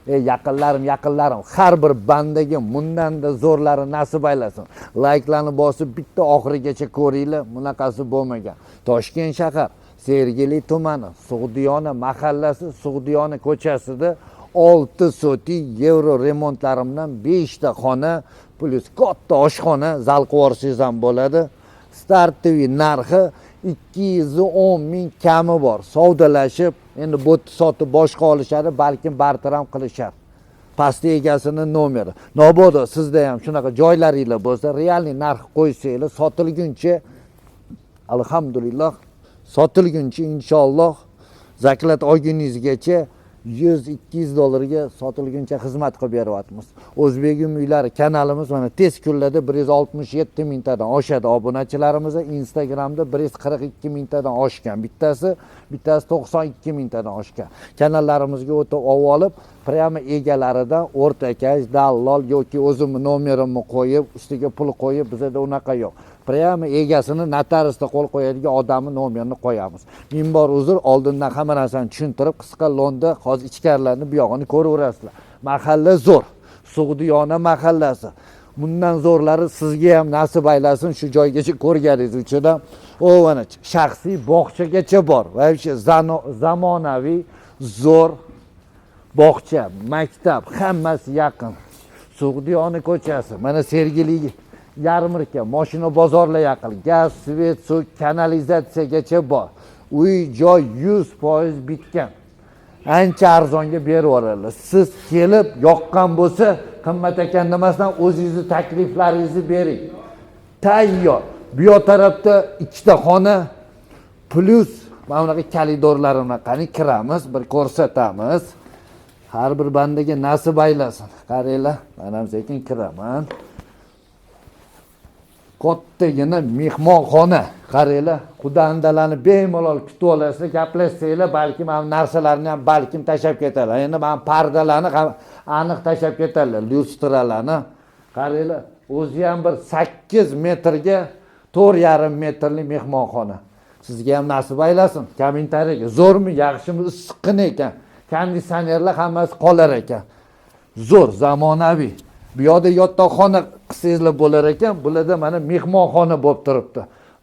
Yaqinlarim, har bir bandaga bundan-da zo'rlari nasib aylasin. Layklarni bosib bitta oxirigacha ko'ringlar, bunaqasi bo'lmagan. Toshkent shahar Sergeli tumani, Sug'diyona mahallasi, Sug'diyona ko'chasida 6 soti yevro remontlarimdan 5 ta xona plus katta oshxona zalqvorsiz ham bo'ladi. Startviy narxi 210 ming kami bor. Savdolashib, endi bu sotib boshqa olishadi, balkim barter ham qilishar. Pastda egasini nomeri. Mabodo sizda ham shunaqa joylaringlar bo'lsa, realniy narx qo'ysanglar, sotilguncha alhamdulillah, sotilguncha inshaalloh zaklat olguningizgacha 100-200 dollarga sotilguncha xizmat qilib beryapmiz. O'zbegim uylari kanalimiz mana tez kunlarda 167 mingtadan oshadi obunachilarimiz. Instagramda 142 mingtadan oshgan. Bittasi 92 mingtadan oshgan. Kanallarimizga o'tib olib, prямо egalaridan o'rtakash, dallol yoki o'zimni nomerimni qo'yib, ustiga pul qo'yib, bizda unaqa yo'q. Prямо egasini notariusda qo'l qo'yadigan odamni nomerini qo'yamiz. Ming bor uzr, oldindan hamma narsani tushuntirib, qisqa lo'nda hozir ichkarilarni bu yog'ini ko'raverasizlar. Mahalla zo'r. Sug'diyona mahallasi. Bundan zo'rlari sizga ham nasib aylasin, shu joygacha ko'rganingiz uchun ham. Mana shaxsiy bog'chagacha bor. Va o'sha zamonaviy zo'r bog'cha, maktab, hammasi yaqin. Sug'diyona ko'chasi. Mana Sergeli yarmarka, mashina bozorlar yaqin, gaz, svet, suv, kanalizatsiyagacha bor. Uy joy 100% bitgan. Ancha arzonga berib yuboradilar. Siz kelib yoqqan bo'lsa, qimmat ekan demasdan o'zingizni takliflaringizni bering. Tayyor. Bu yoq tarafda 2 ta xona plus mana bunaqa koridorlarni qani kiramiz, bir ko'rsatamiz. Har bir bandaga nasib aylasin. Qaranglar, men ham sekin kiraman. Kattagina mehmonxona. Qaranglar, xudandalarni bemalol kutib olasizlar, gaplashsanglar, balkim ham narsalarni ham balkim tashab ketadilar. Endi men pardalarni aniq tashab ketadilar, lyustralarni. Qaranglar, o'zi ham bir 8 metrga 4,5 metrli mehmonxona. Sizga ham nasib aylasin. Kommentariyaga zo'rmi, yaxshimi, issiqqina ekan. Konditsionerlar hammasi qolar ekan. Zo'r, zamonaviy. Bu yoqda yotoqxona qilsangizlar bo'lar ekan, bularda mana mehmonxona bo'lib turibdi.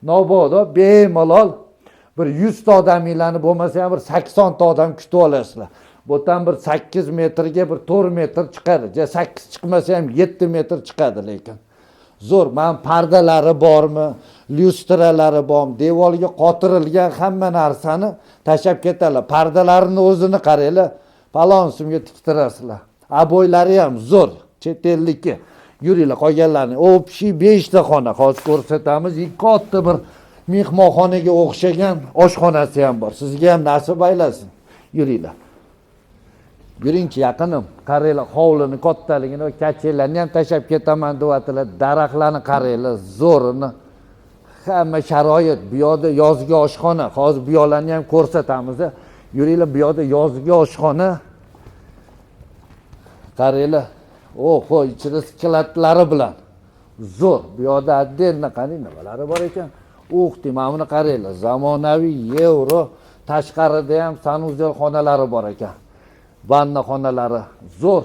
Mabodo bemalol bir 100 ta odaminglarni bo'lmasa ham bir 80 ta odam kutib olasizlar. Bo'tan bir 8 metrga bir 4 metr chiqadi. 8 chiqmasa ham 7 metr chiqadi lekin. Zo'r, men pardalari bormi, lyustralari bormi, devorga qotirilgan hamma narsani tashab ketadilar. Pardalarini o'zini qaranglar, palon sumga tiktirasizlar. Aboylari ham zo'r. Chet ellikka yuringlar, qolganlarni общий 5 ta xona hozir ko'rsatamiz. Katta bir mehmonxonaga o'xshagan oshxonasi ham bor. Sizga ham nasib aylasin. Yuringlar. Yuringchi yaqinim. Qaranglar, hovlini kattaligini va kachellarni ham tashab ketaman deyaptilar. Daraxtlarni qaranglar, zo'rini. Hamma sharoit. Bu yoqda yozgi oshxona. Hozir bu yoqlarni ham ko'rsatamiz. Yuringlar, bu yoqda yozgi oshxona. Qaranglar. Oho, ichida skeletlari bilan. Zo'r. Bu yoqda отдельно qani nimalari bor ekan. Mana buni qaranglar. Zamonaviy yevro, tashqarida ham sanuzel xonalari bor ekan. Vanna xonalari zo'r.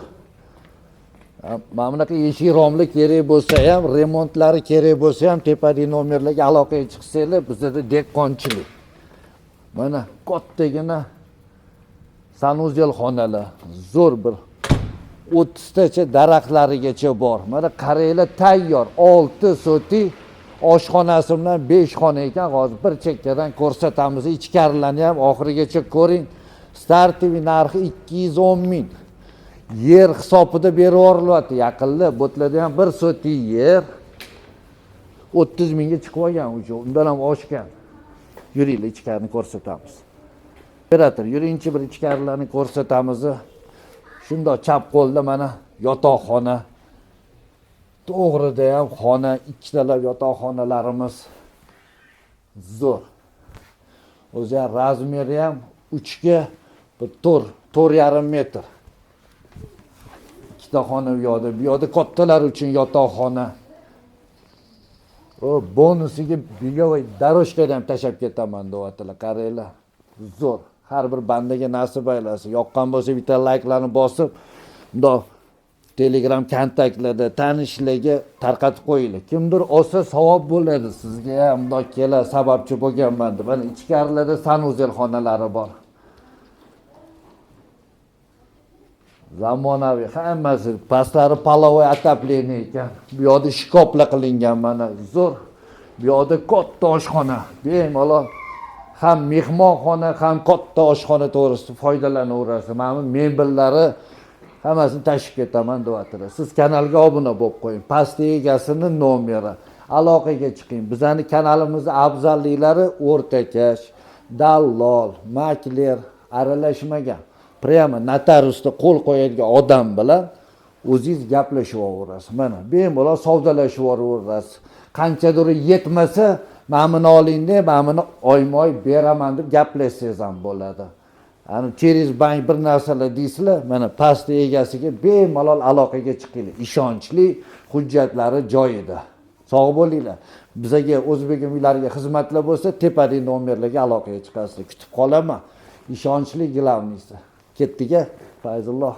Mana bunaqa eshik romli kerak bo'lsa ham, remontlari kerak bo'lsa ham tepadagi nomerlarga aloqaga chiqsanglar, bizda dehqonchilik. Mana kattagina sanuzel xonalar, zo'r bir 30 tacha daraxtlarigacha bor. Mana qaranglar, tayyor 6 soti oshxonasi bilan 5 xona ekan. Hozir bir chekkadan ko'rsatamiz. Ichkarilarni ham oxirigacha ko'ring. Startviy narxi 210 ming. Yer hisobida berib yorilyapti. Yaqinda bo'tlarda ham 1 soti yer 30 mingga chiqib olgan o'sha. Undan ham oshgan. Yuringlar, ichkarini ko'rsatamiz. Operator, yuringchi bir ichkarilarni ko'rsatamiz. Shundoq chap qo'lda mana yotoqxona. To'g'rida ham xona, ikkitalab yotoqxonalarimiz zo'r. O'zi razmeri ham 3 ga 4,5 metr. Ikkita xona bu yoqda kattalar uchun yotoqxona. O bonusiga bigovoy daroshkani ham tashab ketaman deyaptilar. Qaranglar. Zo'r. Har bir bandaga nasib aylasin. Yoqqan bo'lsa bitta layklarni bosib, bundoq Telegram kontaktlarda tanishlarga tarqatib qo'yinglar. Kimdir olsa savob bo'ladi sizga ham bundoq kela sababchi bo'lganman deb. Mana ichkarilarda sanuzel xonalari bor. Zamonaviy hammasi, pastlari palovoy отопление ekan. Bu yoqda shkopla qilingan mana zo'r. Bu yoqda katta oshxona. Bemalol ham mehmonxona, ham katta oshxona to'g'risida foydalanaverasiz. Mana bu mebellari hammasini tashib ketaman deyaptilar. Siz kanalga obuna bo'lib qo'ying. Pastda egasini nomeri. Aloqaga chiqing. Bizning kanalimizning afzalliklari o'rtakash, dallol, makler aralashmagan. Prямо notariusda qo'l qo'yadigan odam bilan o'zingiz gaplashib olaverasiz. Mana bemalol savdolashib olaverasiz. Qanchadir yetmasa, "Men buni oling-da, men buni oyma-oy beraman" deb gaplashsangiz ham bo'ladi. Ani через bank bir narsalar deysizlar, mana pastda egasiga bemalol aloqaga chiqinglar. Ishonchli, hujjatlari joyida. Sog' bo'linglar. Bizga o'zbek uylariga xizmatlar bo'lsa, tepadagi nomerlarga aloqaga chiqasizlar. Kutib qolaman. Ishonchli, glavniysi. Ketdik-a, Fayzulloh.